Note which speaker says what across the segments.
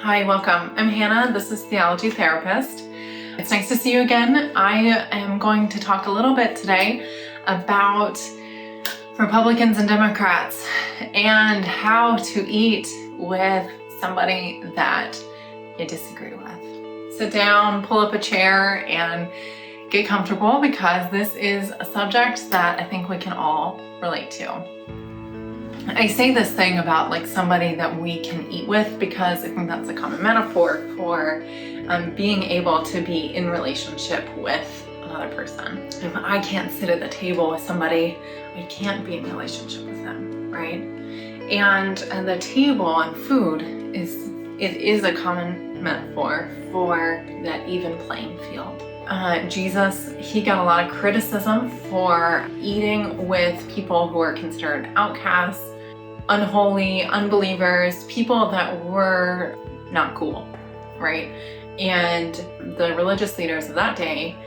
Speaker 1: Hi, welcome. I'm Hannah. This is Theology Therapist. It's nice to see you again. I am going to talk a little bit today about Republicans and Democrats and how to eat with somebody that you disagree with. Sit down, pull up a chair, and get comfortable because this is a subject that I think we can all relate to. I say this thing about like somebody that we can eat with because I think that's a common metaphor for being able to be in relationship with another person. If I can't sit at the table with somebody, I can't be in relationship with them, right? And the table and food is a common metaphor for that even playing field. Jesus, he got a lot of criticism for eating with people who are considered outcasts, unholy, unbelievers, people that were not cool, right? And the religious leaders of that day,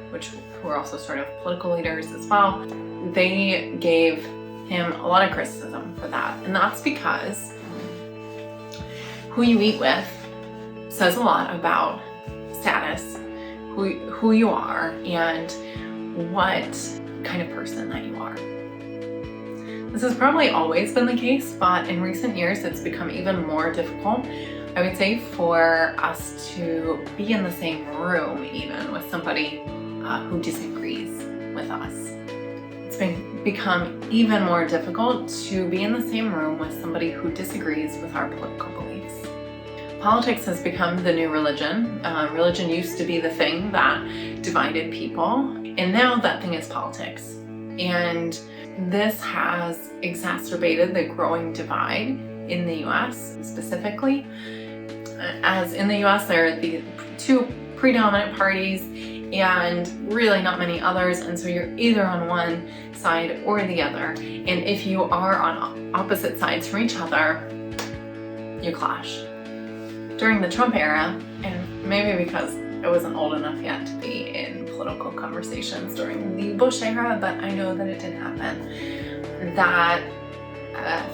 Speaker 1: which were also sort of political leaders as well, they gave him a lot of criticism for that. And that's because who you eat with says a lot about status, who you are, and what kind of person that you are. This has probably always been the case, but in recent years it's become even more difficult, I would say, for us to be in the same room even with somebody who disagrees with us. It's become even more difficult to be in the same room with somebody who disagrees with our political beliefs. Politics has become the new religion. Religion used to be the thing that divided people, and now that thing is politics. And this has exacerbated the growing divide in the US specifically. As in the US, there are the two predominant parties and really not many others, and so you're either on one side or the other. And if you are on opposite sides from each other, you clash. During the Trump era, and maybe because I wasn't old enough yet to be in political conversations during the Bush era, but I know that it did happen, that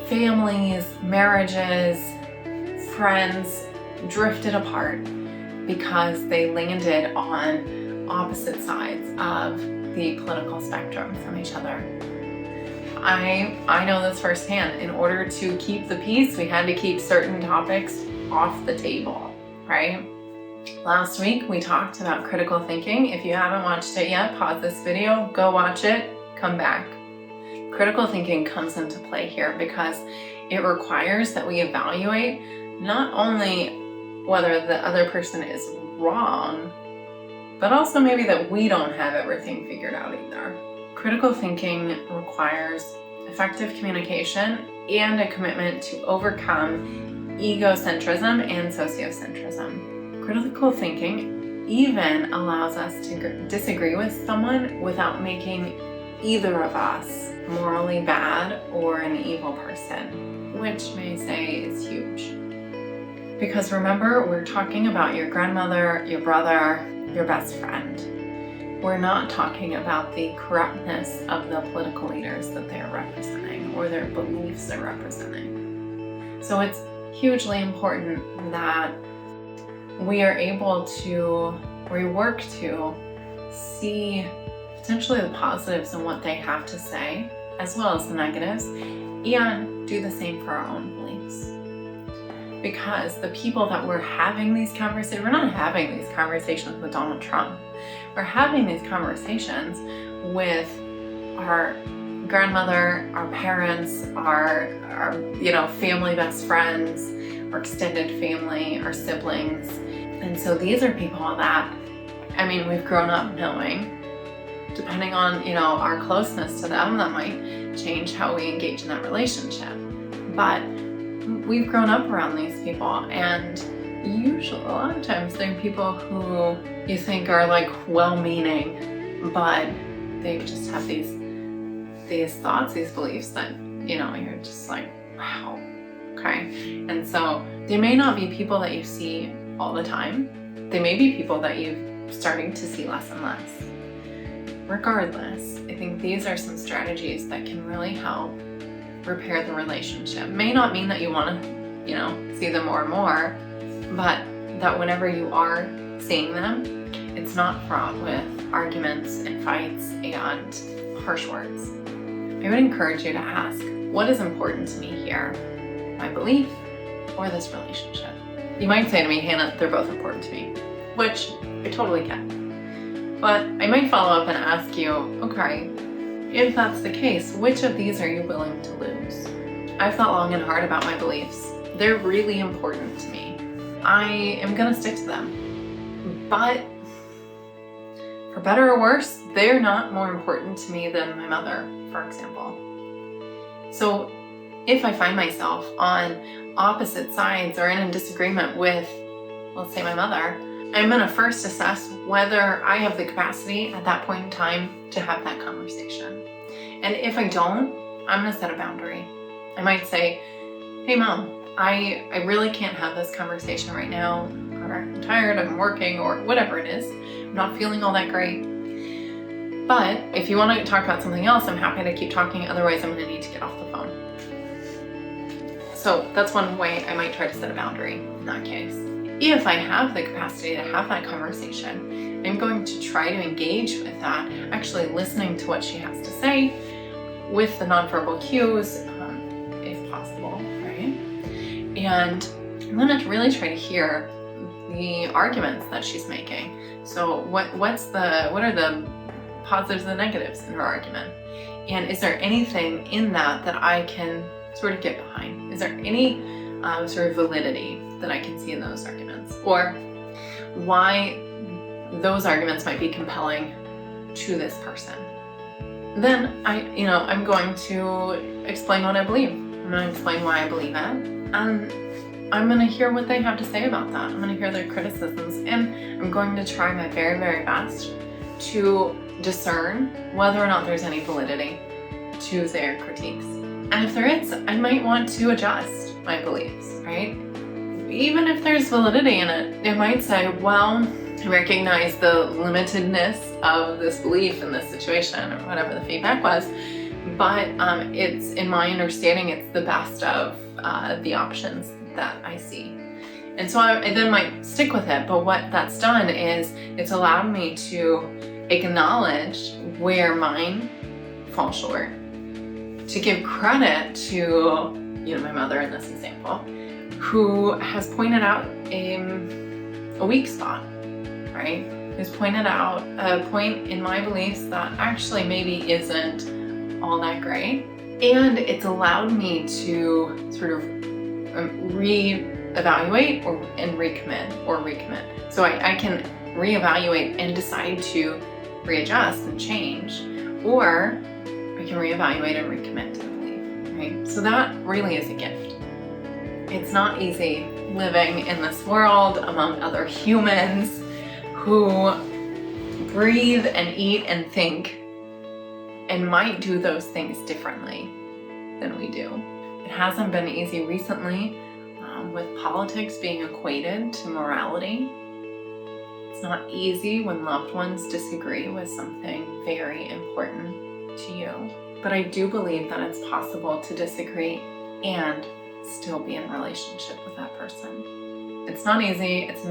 Speaker 1: families, marriages, friends drifted apart because they landed on opposite sides of the political spectrum from each other. I know this firsthand. In order to keep the peace, we had to keep certain topics off the table, right? Last week we talked about critical thinking. If you haven't watched it yet, pause this video, go watch it, come back. Critical thinking comes into play here because it requires that we evaluate not only whether the other person is wrong, but also maybe that we don't have everything figured out either. Critical thinking requires effective communication and a commitment to overcome egocentrism and sociocentrism. Critical thinking even allows us to disagree with someone without making either of us morally bad or an evil person, which may say is huge. Because remember, we're talking about your grandmother, your brother, your best friend. We're not talking about the corruptness of the political leaders that they're representing or their beliefs they're representing. So it's hugely important that we are able to, we work to see potentially the positives in what they have to say, as well as the negatives, and do the same for our own beliefs. Because the people that we're having these conversations, we're not having these conversations with Donald Trump. We're having these conversations with our grandmother, our parents, our family best friends, our extended family, our siblings. And so these are people that, we've grown up knowing, depending on, our closeness to them, that might change how we engage in that relationship. But we've grown up around these people, and usually, a lot of times, they're people who you think are like well-meaning, but they just have these thoughts, these beliefs that, you're just like, wow, okay. And so they may not be people that you see all the time. They may be people that you're starting to see less and less. Regardless, I think these are some strategies that can really help repair the relationship. May not mean that you want to, see them more and more, but that whenever you are seeing them, it's not fraught with arguments and fights and harsh words. I would encourage you to ask, what is important to me here? My belief or this relationship? You might say to me, Hannah, they're both important to me, which I totally get. But I might follow up and ask you, okay, if that's the case, which of these are you willing to lose? I've thought long and hard about my beliefs. They're really important to me. I am gonna stick to them. But for better or worse, they're not more important to me than my mother, for example. So if I find myself on opposite sides or in a disagreement with, let's say, my mother, I'm gonna first assess whether I have the capacity at that point in time to have that conversation. And if I don't, I'm gonna set a boundary. I might say, hey Mom, I really can't have this conversation right now, or I'm tired, I'm working, or whatever it is. I'm not feeling all that great. But if you want to talk about something else, I'm happy to keep talking. Otherwise, I'm going to need to get off the phone. So that's one way I might try to set a boundary in that case. If I have the capacity to have that conversation, I'm going to try to engage with that, actually listening to what she has to say with the nonverbal cues, if possible, right? And I'm going to really try to hear the arguments that she's making. So what are the positives and negatives in her argument? And is there anything in that I can sort of get behind? Is there any sort of validity that I can see in those arguments? Or why those arguments might be compelling to this person? Then I'm going to explain what I believe. I'm going to explain why I believe it. And I'm going to hear what they have to say about that. I'm going to hear their criticisms, and I'm going to try my very, very best to discern whether or not there's any validity to their critiques. And if there is, I might want to adjust my beliefs, right? Even if there's validity in it, it might say, well, I recognize the limitedness of this belief in this situation, or whatever the feedback was, but it's, in my understanding, it's the best of the options that I see. And so I then might stick with it, but what that's done is it's allowed me to acknowledge where mine fall short, to give credit to, my mother in this example, who has pointed out a weak spot, right? Who's pointed out a point in my beliefs that actually maybe isn't all that great. And it's allowed me to sort of reevaluate and recommit. So I can reevaluate and decide to readjust and change, or I can reevaluate and recommit to the belief, right? So that really is a gift. It's not easy living in this world among other humans who breathe and eat and think and might do those things differently than we do. It hasn't been easy recently with politics being equated to morality. It's not easy when loved ones disagree with something very important to you. But I do believe that it's possible to disagree and still be in a relationship with that person. It's not easy, it's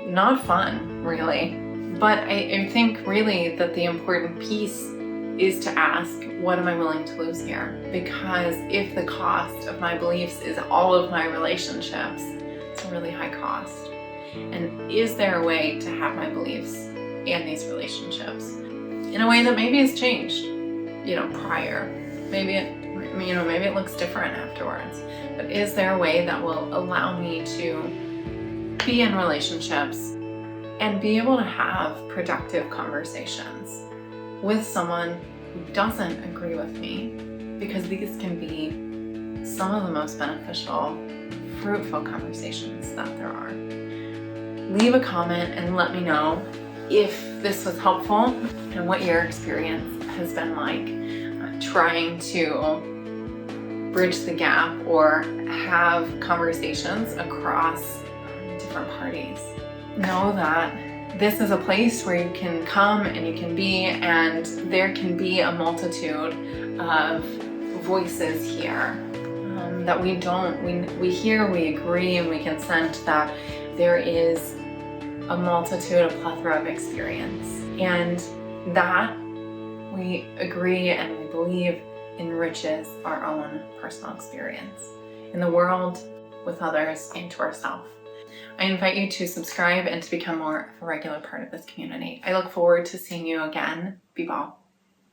Speaker 1: not fun, really. But I think really that the important piece is to ask, what am I willing to lose here? Because if the cost of my beliefs is all of my relationships, it's a really high cost. And is there a way to have my beliefs and these relationships in a way that maybe has changed, prior? Maybe it looks different afterwards. But is there a way that will allow me to be in relationships and be able to have productive conversations with someone who doesn't agree with me? Because these can be some of the most beneficial, fruitful conversations that there are. Leave a comment and let me know if this was helpful and what your experience has been like trying to bridge the gap or have conversations across different parties. Know that this is a place where you can come and you can be, and there can be a multitude of voices here that we hear, we agree, and we can sense that there is a multitude, a plethora of experience. And that, we agree and we believe, enriches our own personal experience in the world, with others, and to ourselves. I invite you to subscribe and to become more of a regular part of this community. I look forward to seeing you again. Be well.